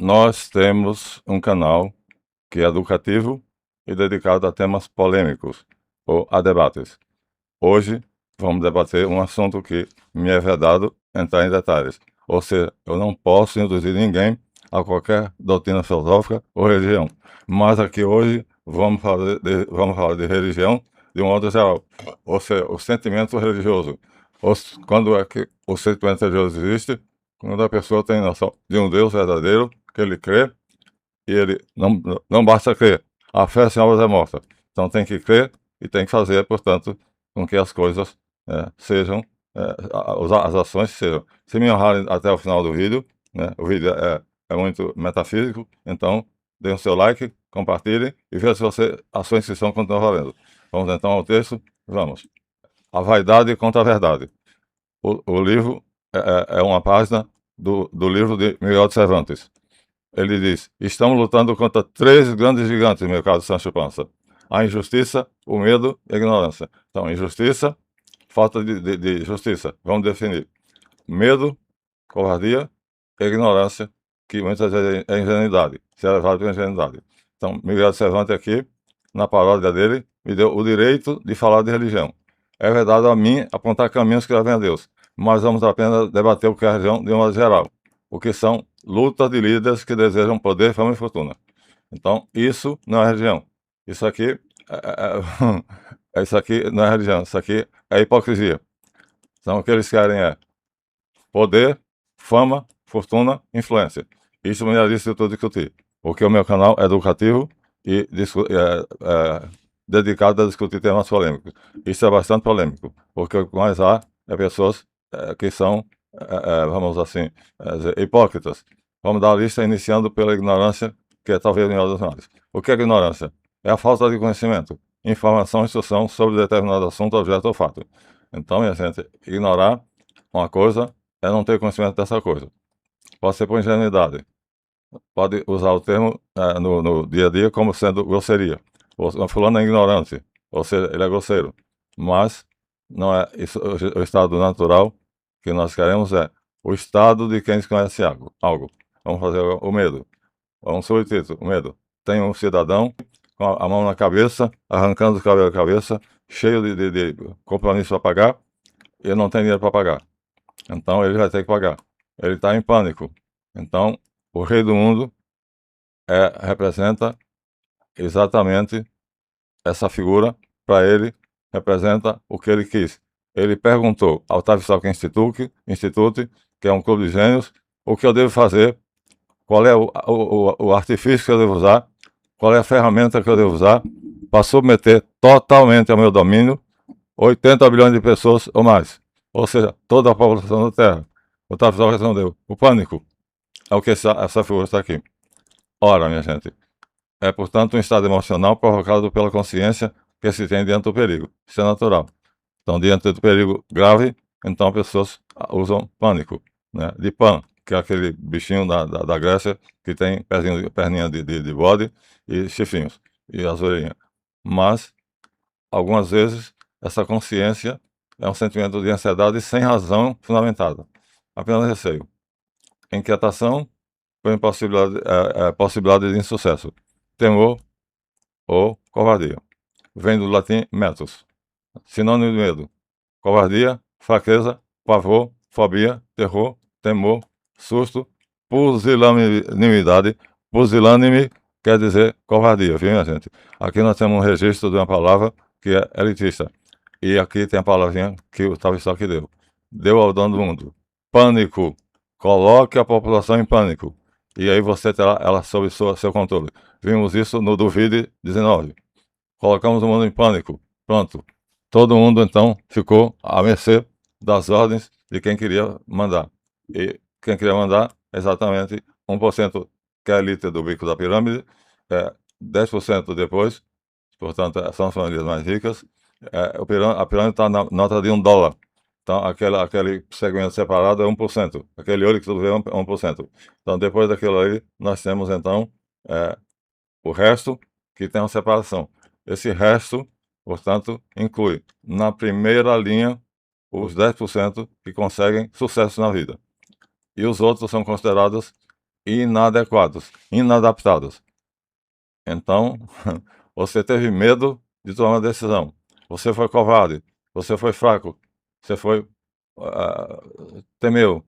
Nós temos um canal que é educativo e dedicado a temas polêmicos ou a debates. Hoje vamos debater um assunto que me é vedado entrar em detalhes, ou seja, eu não posso induzir ninguém a qualquer doutrina filosófica ou religião. Mas aqui hoje vamos falar de religião de um modo geral, ou seja, o sentimento religioso. Quando é que o sentimento religioso existe? Quando a pessoa tem noção de um Deus verdadeiro, que ele crê, e ele não basta crer. A fé sem obras é morta. Então tem que crer e tem que fazer, portanto, com que as coisas sejam, as ações sejam. Se me honrarem até o final do vídeo, né, o vídeo é muito metafísico, então dê o seu like, compartilhem e veja se a sua inscrição continua valendo. Vamos então ao texto? Vamos. A vaidade contra a verdade. O livro é uma página do livro de Miguel de Cervantes. Ele diz: estamos lutando contra três grandes gigantes, meu caro Sancho Panza: a injustiça, o medo e a ignorância. Então, injustiça, falta de justiça, vamos definir. Medo, covardia e ignorância, que muitas vezes é ingenuidade, se é levado pela ingenuidade. Então, Miguel de Cervantes aqui, na paródia dele, me deu o direito de falar de religião. É verdade a mim apontar caminhos que levem a Deus, mas vamos apenas debater o que é a religião de um modo geral, o que são lutas de líderes que desejam poder, fama e fortuna. Então, isso não é religião. Isso aqui isso aqui não é religião, isso aqui é hipocrisia. Então, o que eles querem é poder, fama, fortuna, influência. Isso me disse de tudo discutir, porque o meu canal é educativo e dedicado a discutir temas polêmicos. Isso é bastante polêmico, porque o que mais há é pessoas que são, vamos assim, dizer, hipócritas. Vamos dar a lista iniciando pela ignorância, que é talvez o melhor dos males. O que é ignorância? É a falta de conhecimento, informação, instrução sobre determinado assunto, objeto ou fato. Então, minha gente, ignorar uma coisa é não ter conhecimento dessa coisa. Pode ser por ingenuidade. Pode usar o termo no dia a dia como sendo grosseria. O fulano é ignorante, ou seja, ele é grosseiro. Mas não é isso, o estado natural que nós queremos é o estado de quem desconhece algo. Vamos fazer o medo. Vamos subtítulo, o medo. Tem um cidadão com a mão na cabeça, arrancando os cabelos da cabeça, cheio de compromisso para pagar, e não tem dinheiro para pagar. Então ele vai ter que pagar. Ele está em pânico. Então, o rei do mundo representa exatamente essa figura. Para ele, representa o que ele quis. Ele perguntou ao Tavistock Institute, que é um clube de gênios, o que eu devo fazer, qual é o artifício que eu devo usar, qual é a ferramenta que eu devo usar para submeter totalmente ao meu domínio 80 bilhões de pessoas ou mais. Ou seja, toda a população da Terra. O Tavistock respondeu: o pânico é o que essa figura está aqui. Ora, minha gente, é portanto um estado emocional provocado pela consciência que se tem diante do perigo. Isso é natural. Então, diante do perigo grave, então pessoas usam pânico, né? De Pan, que é aquele bichinho da Grécia que tem perninha de bode e chifrinhos e as orelhinhas. Mas, algumas vezes, essa consciência é um sentimento de ansiedade sem razão fundamentada, apenas receio. Inquietação por possibilidade de insucesso. Temor ou covardia. Vem do latim metus, sinônimo de medo. Covardia, fraqueza, pavor, fobia, terror, temor, susto, pusilanimidade. Pusilânime quer dizer covardia, viu, minha gente? Aqui nós temos um registro de uma palavra que é elitista. E aqui tem a palavrinha que o Tavistock deu. Deu ao dono do mundo. Pânico. Coloque a população em pânico. E aí você terá ela sob seu controle. Vimos isso no Duvide 19. Colocamos o mundo em pânico. Pronto. Todo mundo, então, ficou à mercê das ordens de quem queria mandar. E quem queria mandar, exatamente 1% que é a elite do bico da pirâmide, 10% depois, portanto, são as famílias mais ricas. A pirâmide está na nota de $1. Então, aquele segmento separado é 1%. Aquele olho que tudo vê é 1%. Então, depois daquilo aí, nós temos, então, o resto que tem uma separação. Esse resto, portanto, inclui, na primeira linha, os 10% que conseguem sucesso na vida. E os outros são considerados inadequados, inadaptados. Então, você teve medo de tomar uma decisão. Você foi covarde, você foi fraco, você foi temeu.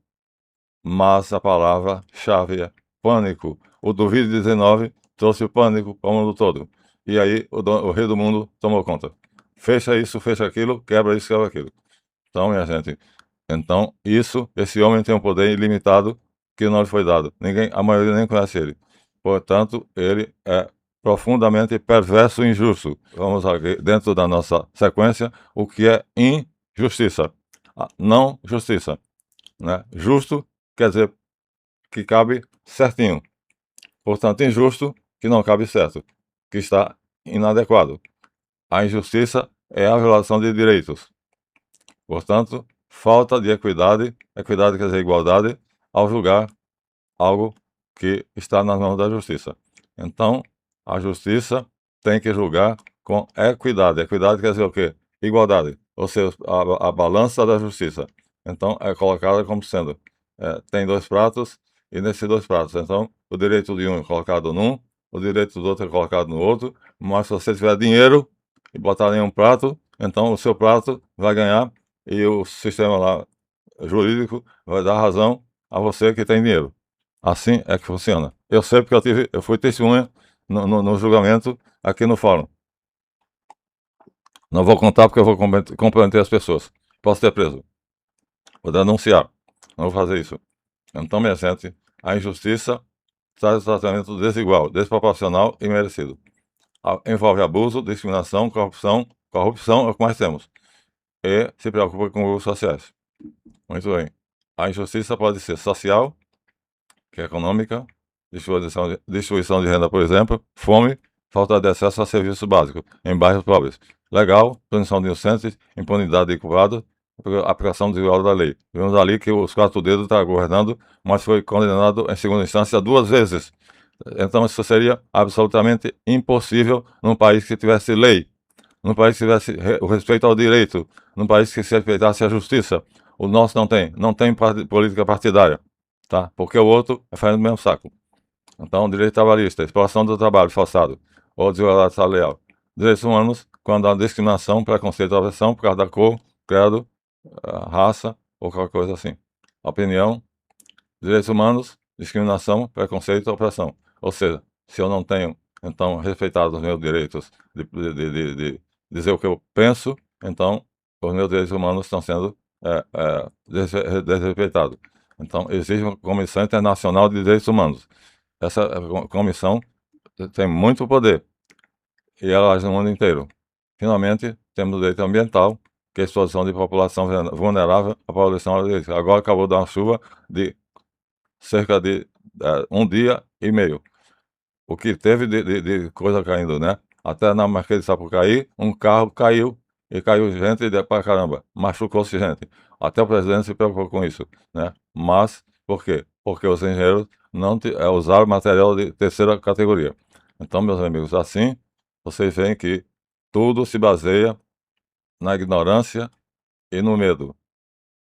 Mas a palavra-chave é pânico. O do Covid-19 trouxe o pânico para o mundo todo. E aí o rei do mundo tomou conta. Fecha isso, fecha aquilo, quebra isso, quebra aquilo. Então, minha gente, então esse homem tem um poder ilimitado que não lhe foi dado. Ninguém, a maioria nem conhece ele. Portanto, ele é profundamente perverso e injusto. Vamos aqui, dentro da nossa sequência, o que é injustiça. Não justiça, né? Justo quer dizer que cabe certinho. Portanto, injusto, que não cabe certo, que está inadequado. A injustiça é a violação de direitos. Portanto, falta de equidade, equidade quer dizer igualdade, ao julgar algo que está nas mãos da justiça. Então, a justiça tem que julgar com equidade. Equidade quer dizer o quê? Igualdade, ou seja, a balança da justiça. Então, é colocada como sendo, tem dois pratos, e nesses dois pratos, então, o direito de um é colocado num, o direito do outro é colocado no outro, mas se você tiver dinheiro e botar em um prato, então o seu prato vai ganhar e o sistema lá jurídico vai dar razão a você que tem dinheiro. Assim é que funciona. Eu sei porque eu fui testemunha no julgamento aqui no fórum. Não vou contar porque eu vou comprometer as pessoas. Posso ser preso. Vou denunciar. Não vou fazer isso. Então, minha gente, a injustiça traz o tratamento desigual, desproporcional e merecido. Envolve abuso, discriminação, corrupção. Corrupção é o que mais temos. E se preocupa com os sociais. Muito bem. A injustiça pode ser social, que é econômica, distribuição de renda, por exemplo, fome, falta de acesso a serviços básicos em bairros pobres. Legal, punição de inocentes, impunidade de culpados, aplicação desigual da lei. Vemos ali que os quatro dedos está governando, mas foi condenado em segunda instância 2 vezes. Então isso seria absolutamente impossível num país que tivesse lei, num país que tivesse o respeito ao direito, num país que se respeitasse a justiça. O nosso não tem política partidária, tá? Porque o outro é fazendo o mesmo saco. Então, direito trabalhista, exploração do trabalho forçado ou desigualdade salarial. Direitos humanos, quando há discriminação, preconceito ou opressão por causa da cor, credo, raça ou qualquer coisa assim. Opinião, direitos humanos, discriminação, preconceito ou opressão. Ou seja, se eu não tenho, então, respeitado os meus direitos de dizer o que eu penso, então os meus direitos humanos estão sendo desrespeitados. Então, existe uma Comissão Internacional de Direitos Humanos. Essa comissão tem muito poder e ela age no mundo inteiro. Finalmente, temos o direito ambiental, que é a exposição de população vulnerável à poluição hídrica. Agora acabou de dar uma chuva de cerca de 1 dia e meio. O que teve de coisa caindo, né? Até na Marquês de Sapucaí, um carro caiu e caiu gente pra caramba, machucou-se gente. Até o presidente se preocupou com isso, né? Mas, por quê? Porque os engenheiros não usaram material de terceira categoria. Então, meus amigos, assim, vocês veem que tudo se baseia na ignorância e no medo.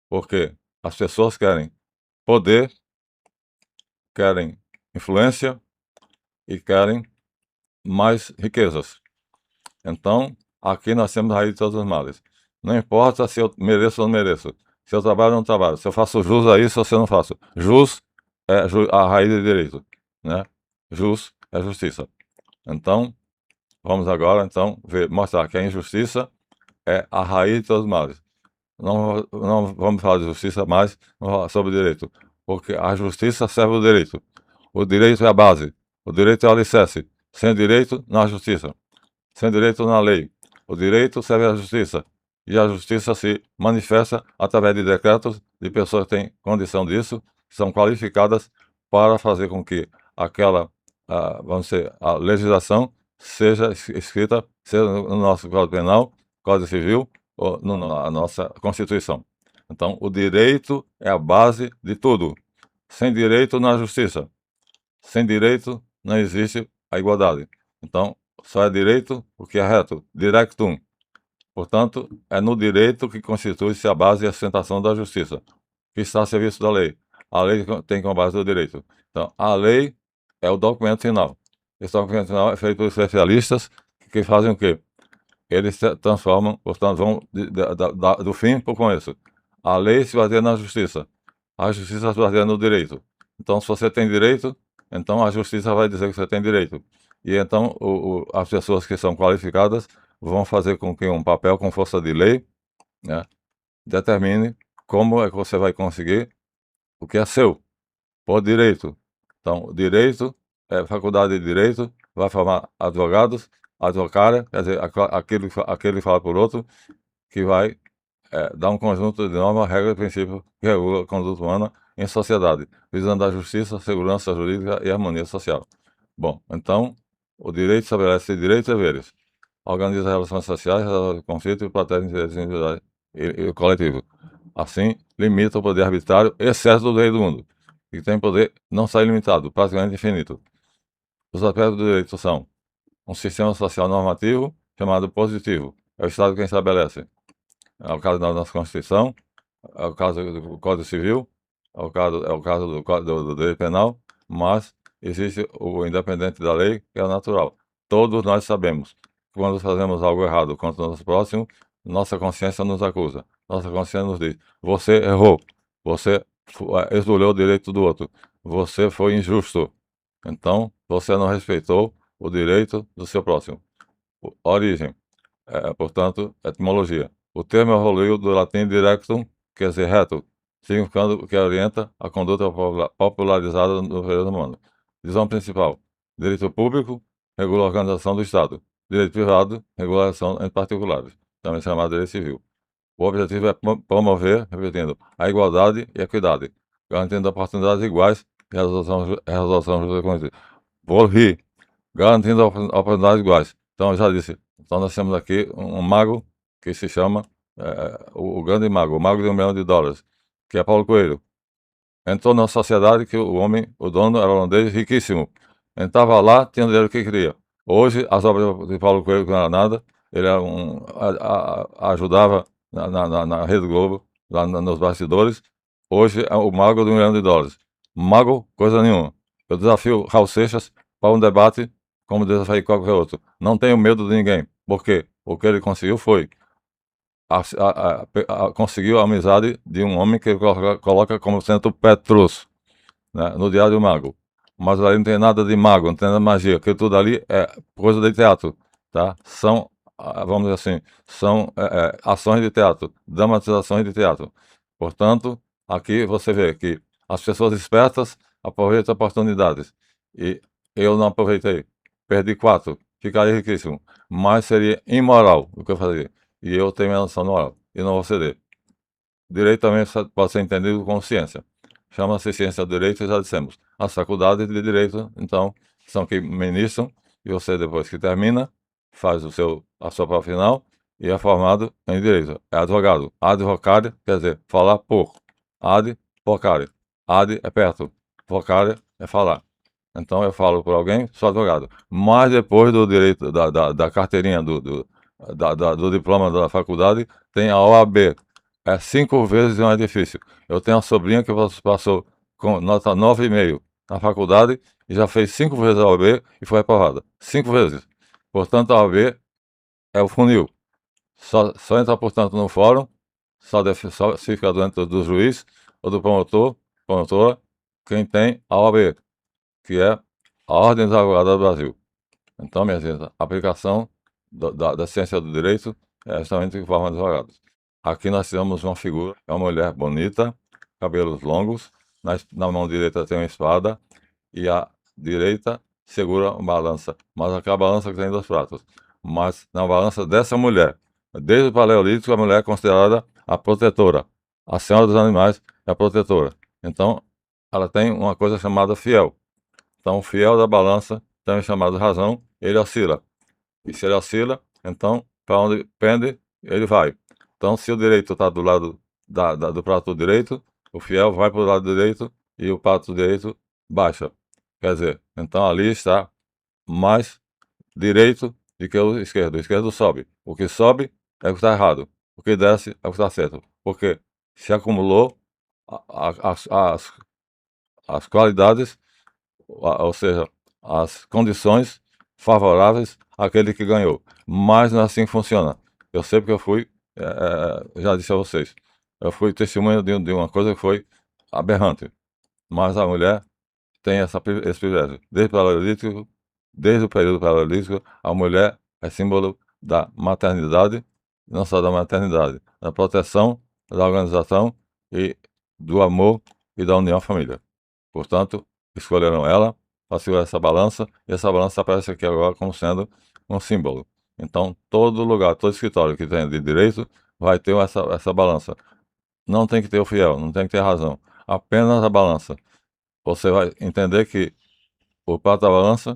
Porque as pessoas querem poder, querem influência e querem mais riquezas. Então, aqui nós temos a raiz de todos os males. Não importa se eu mereço ou não mereço, se eu trabalho ou não trabalho, se eu faço jus a isso ou se eu não faço. Jus é a raiz de direito, né? Jus é justiça. Então, vamos agora então mostrar que a injustiça é a raiz de todos os males. Não vamos falar de justiça mais, vamos falar sobre direito, porque a justiça serve o direito. O direito é a base, o direito é o alicerce. Sem direito, não há justiça. Sem direito, não há lei. O direito serve à justiça, e a justiça se manifesta através de decretos de pessoas que têm condição disso, que são qualificadas para fazer com que aquela, vamos dizer, a legislação seja escrita, seja no nosso Código Penal, Código Civil, ou na nossa Constituição. Então, o direito é a base de tudo. Sem direito, não há justiça. Sem direito, não existe a igualdade. Então, só é direito o que é reto, directum. Portanto, é no direito que constitui-se a base e a sustentação da justiça, que está a serviço da lei. a lei tem como base o direito. Então, a lei é o documento final. Esse documento final é feito por especialistas que fazem o quê? Eles transformam, portanto, vão do fim para o começo. A lei se baseia na justiça. A justiça se baseia no direito. Então, se você tem direito, então a justiça vai dizer que você tem direito. E então as pessoas que são qualificadas vão fazer com que um papel com força de lei, né, determine como é que você vai conseguir o que é seu, por direito. Então, direito, faculdade de direito, vai formar advogados, advocária, quer dizer, aquele que fala por outro, que vai dar um conjunto de normas, regras e princípios que regulam a conduta humana em sociedade, visando a justiça, segurança jurídica e harmonia social. Bom, então, o direito estabelece direitos e deveres, organiza relações sociais, resolve conflitos e protege interesses individuais e coletivos. Assim, limita o poder arbitrário e excesso do rei do mundo, que tem poder não só ilimitado, praticamente infinito. Os aspectos do direito são um sistema social normativo chamado positivo, é o Estado quem estabelece. É o caso da nossa Constituição, é o caso do Código Civil, é o caso do direito penal, mas existe o independente da lei, que é o natural. Todos nós sabemos que quando fazemos algo errado contra o nosso próximo, nossa consciência nos acusa. Nossa consciência nos diz: você errou, você esbolhou o direito do outro, você foi injusto. Então, você não respeitou o direito do seu próximo. Origem, portanto, etimologia. O termo evoluiu do latim directum, quer dizer reto, significando que orienta a conduta popularizada no período humano. Visão principal: direito público regula a organização do Estado. Direito privado regula a ação entre particulares, também chamado direito civil. O objetivo é promover, repetindo, a igualdade e a equidade, garantindo oportunidades iguais e resolução justa e contínua. Vou rir, garantindo oportunidades iguais. Então, eu já disse, então nós temos aqui um mago que se chama o grande mago, o mago de US$ 1 milhão, que é Paulo Coelho. Entrou na sociedade que o homem, o dono, era holandês, riquíssimo. Entrava lá, tinha o dinheiro que queria. Hoje, as obras de Paulo Coelho, que não era nada, ele era ajudava na Rede Globo, lá nos bastidores. Hoje é o mago de US$ 1 milhão. Mago, coisa nenhuma. Eu desafio Raul Seixas para um debate como desafiei qualquer outro. Não tenho medo de ninguém. Por quê? O que ele conseguiu foi conseguiu a amizade de um homem que ele coloca como sendo Petrus, né, no Diário Mago. Mas ali não tem nada de mago, não tem nada de magia, porque tudo ali é coisa de teatro, tá? São, vamos dizer assim, são ações de teatro, dramatizações de teatro. Portanto, aqui você vê que as pessoas espertas aproveitam oportunidades. E eu não aproveitei. Perdi 4, ficaria riquíssimo. Mas seria imoral o que eu fazia. E eu tenho minha noção moral. E não vou ceder. Direito também pode ser entendido como ciência. Chama-se ciência do direito, já dissemos. As faculdades de direito, então, são que ministram, e você, depois que termina, faz a sua prova final e é formado em direito. É advogado. Advocária quer dizer falar por. Ad, vocária. Ad é perto. Vocária é falar. Então eu falo por alguém, sou advogado. Mas depois do direito, da carteirinha, do diploma da faculdade, tem a OAB. É 5 vezes mais difícil. Eu tenho uma sobrinha que passou com nota 9,5 na faculdade e já fez 5 vezes a OAB e foi aprovada. 5 vezes. Portanto, a OAB é o funil. Só entra, portanto, no fórum, só se fica dentro do juiz ou do promotora, quem tem a OAB, que é a Ordem dos Advogados do Brasil. Então, minha gente, a aplicação da ciência do direito é justamente em forma de advogados. Aqui nós temos uma figura, é uma mulher bonita, cabelos longos, na mão direita tem uma espada e a direita segura uma balança, mas aquela balança que tem 2 pratos. Mas na balança dessa mulher, desde o Paleolítico, a mulher é considerada a protetora. A senhora dos animais é a protetora. Então, ela tem uma coisa chamada fiel. Então, o fiel da balança, também chamado razão, ele oscila. E se ele oscila, então, para onde pende, ele vai. Então, se o direito está do lado do prato direito, o fiel vai para o lado direito e o prato direito baixa. Quer dizer, então ali está mais direito do que o esquerdo. O esquerdo sobe. O que sobe é o que está errado. O que desce é o que está certo. Porque se acumulou as as qualidades, ou seja, as condições favoráveis àquele que ganhou. Mas não é assim que funciona. Eu sei porque eu fui, já disse a vocês, eu fui testemunha de uma coisa que foi aberrante. Mas a mulher tem esse privilégio. Desde o período paleolítico, a mulher é símbolo da maternidade, não só da maternidade, da proteção, da organização e do amor e da união à família. Portanto, escolheram ela para segurar essa balança, e essa balança aparece aqui agora como sendo um símbolo. Então, todo lugar, todo escritório que tem de direito vai ter essa balança. Não tem que ter o fiel, não tem que ter razão, apenas a balança. Você vai entender que o prato da balança,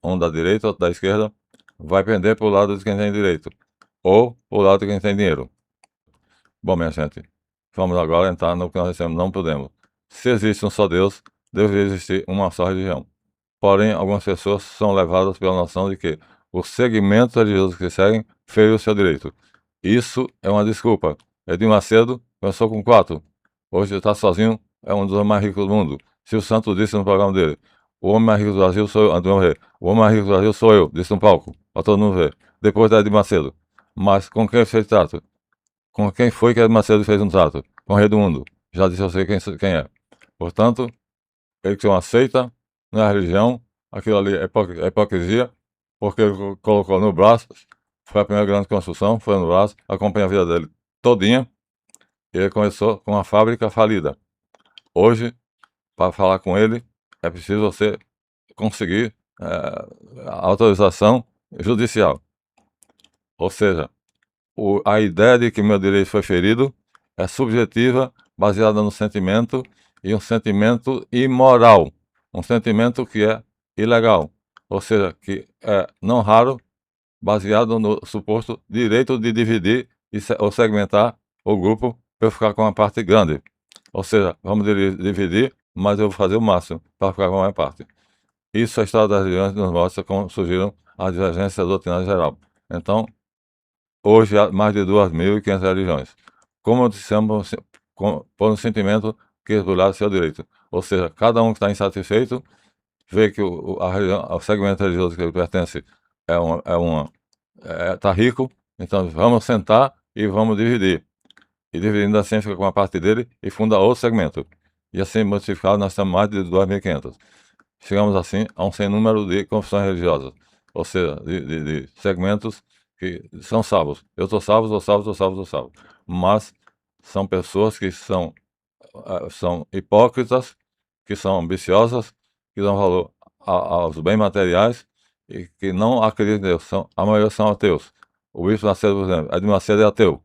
um da direita, outro da esquerda, vai pender para o lado de quem tem direito, ou para o lado de quem tem dinheiro. Bom, minha gente, vamos agora entrar no que nós dissemos, não podemos. Se existe um só Deus, deveria existir uma só religião. Porém, algumas pessoas são levadas pela noção de que o segmento religioso que seguem feriu o seu direito. Isso é uma desculpa. Edir Macedo começou com 4. Hoje está sozinho, é um dos homens mais ricos do mundo. Silvio Santos disse no programa dele: o homem mais rico do Brasil sou eu, antes de morrer. O homem mais rico do Brasil sou eu, disse no palco, para todo mundo ver. Depois da Edir Macedo. Mas com quem fez trato? Com quem foi que Edir Macedo fez um trato? Com o rei do mundo. Já disse eu sei quem é. Portanto, ele que não aceita, não é religião, aquilo ali é hipocrisia, porque ele colocou no braço, foi a primeira grande construção, foi no braço, acompanha a vida dele todinha, e ele começou com uma fábrica falida. Hoje, para falar com ele, é preciso você conseguir a autorização judicial. Ou seja, a ideia de que meu direito foi ferido é subjetiva, baseada no sentimento, e um sentimento imoral, um sentimento que é ilegal, ou seja, que é não raro baseado no suposto direito de dividir ou segmentar o grupo para eu ficar com uma parte grande. Ou seja, vamos dividir, mas eu vou fazer o máximo para ficar com a maior parte. Isso a história das religiões nos mostra como surgiram as divergências doutrinárias geral. Então, hoje há mais de 2.500 religiões. Como dissemos, por um sentimento que burlar seu direito. Ou seja, cada um que está insatisfeito vê que o segmento religioso que ele pertence tá rico, então vamos sentar e vamos dividir. E dividindo assim fica com uma parte dele e funda outro segmento. E assim multiplicado nós temos mais de 2.500. Chegamos assim a um sem número de confissões religiosas, ou seja, de segmentos que são salvos. Eu estou salvo, estou salvo, estou salvo, estou salvo. Mas são pessoas que são hipócritas, que são ambiciosas, que dão valor aos bens materiais e que não acreditam em Deus. A maioria são ateus. O Bispo Macedo, por exemplo, Edir Macedo é ateu.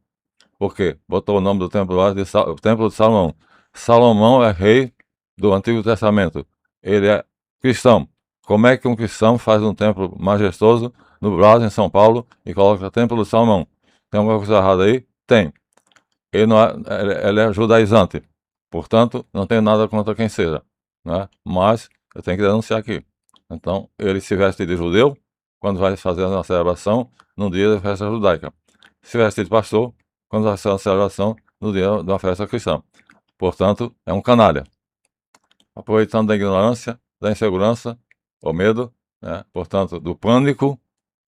Por quê? Botou o nome do templo lá de o Templo de Salomão. Salomão é rei do Antigo Testamento. Ele é cristão. Como é que um cristão faz um templo majestoso no Brás, em São Paulo, e coloca o Templo de Salomão? Tem alguma coisa errada aí? Tem. Ele é judaizante. Portanto, não tenho nada contra quem seja. Né? Mas eu tenho que denunciar aqui. Então, ele se veste de judeu quando vai fazer uma celebração no dia da festa judaica. Se veste de pastor quando vai fazer uma celebração no dia de uma festa cristã. Portanto, é um canalha. Aproveitando da ignorância, da insegurança, o medo, né? Portanto, do pânico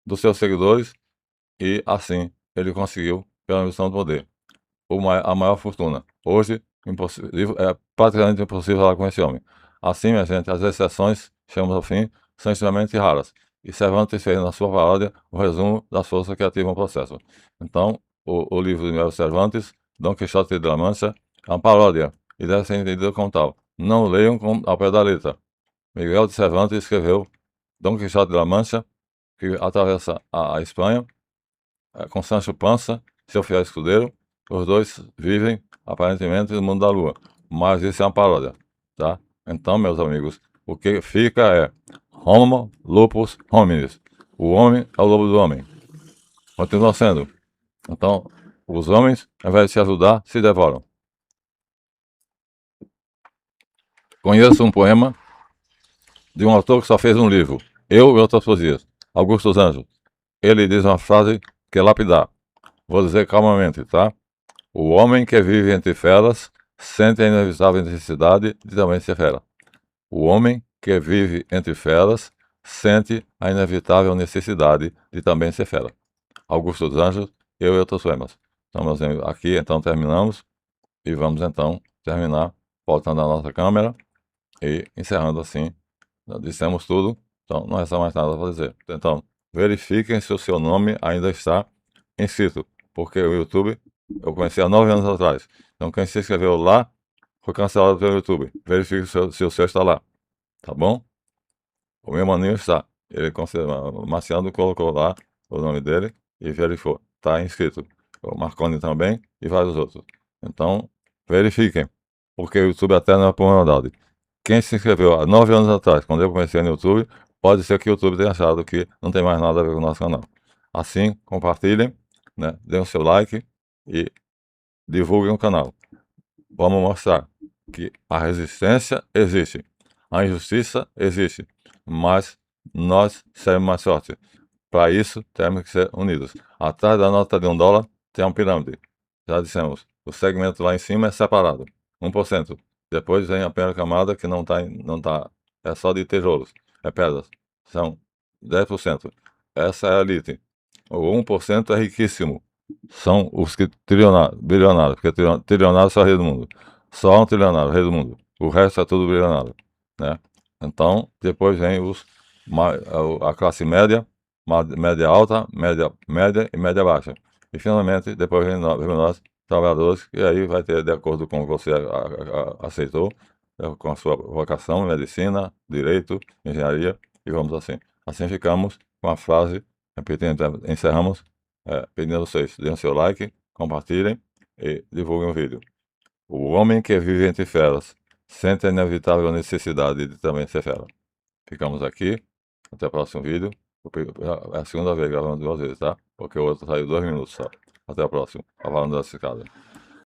dos seus seguidores, e assim ele conseguiu, pela missão do poder, a maior fortuna. Hoje, é praticamente impossível falar com esse homem. Assim, minha gente, as exceções, chegamos ao fim, são extremamente raras. E Cervantes fez na sua paródia o resumo das forças que ativam o processo. Então, o livro de Miguel Cervantes, Dom Quixote de la Mancha, é uma paródia e deve ser entendido como tal. Não leiam ao pé da letra. Miguel de Cervantes escreveu Dom Quixote de la Mancha, que atravessa a Espanha, com Sancho Panza, seu fiel escudeiro. Os dois vivem, aparentemente, no mundo da lua. Mas isso é uma paródia, tá? Então, meus amigos, o que fica é Homo lupus hominis. O homem é o lobo do homem. Continua sendo. Então, os homens, ao invés de se ajudar, se devoram. Conheço um poema de um autor que só fez um livro, Eu e Outras Poesias, Augusto dos Anjos. Ele diz uma frase que é lapidar. Vou dizer calmamente, tá? O homem que vive entre feras sente a inevitável necessidade de também ser fera. O homem que vive entre feras sente a inevitável necessidade de também ser fera. Augusto dos Anjos, eu e outros poemas. Estamos aqui, então terminamos e vamos então terminar voltando à nossa câmera e encerrando assim. Dissemos tudo, então não resta mais nada para dizer. Então, verifiquem se o seu nome ainda está inscrito, porque o YouTube eu conheci há 9 anos atrás. Então, quem se inscreveu lá foi cancelado pelo YouTube. Verifique se o seu está lá, tá bom? O meu maninho está. O Marciano colocou lá o nome dele e verificou. Está inscrito. O Marconi também e vários outros. Então, verifiquem, porque o YouTube até não é por maldade. Quem se inscreveu há 9 anos atrás, quando eu comecei no YouTube, pode ser que o YouTube tenha achado que não tem mais nada a ver com o nosso canal. Assim, compartilhem, né? Deem o seu like e divulguem o canal. Vamos mostrar que a resistência existe, a injustiça existe, mas nós seremos mais fortes. Para isso, temos que ser unidos. Atrás da nota de $1 tem uma pirâmide. Já dissemos, o segmento lá em cima é separado, 1%. Depois vem a primeira camada que é só de tijolos, é pedras, são 10%. Essa é a elite. O 1% é riquíssimo, são os que bilionários, porque trilionário só é o rei do mundo. Só um trilionário, rei do mundo. O resto é tudo bilionário, né? Então, depois vem a classe média, média alta, média média e média baixa. E finalmente, depois vem nós, trabalhadores, e aí vai ter de acordo com o que você aceitou, com a sua vocação, medicina, direito, engenharia, e vamos assim. Assim ficamos com a frase, repetindo, encerramos, pedindo a vocês, deem o seu like, compartilhem e divulguem o vídeo. O homem que vive entre feras sente a inevitável necessidade de também ser fera. Ficamos aqui, até o próximo vídeo. É a segunda vez gravando 2 vezes, tá? Porque o outro saiu 2 minutos só. Até a próxima. Falando da escada.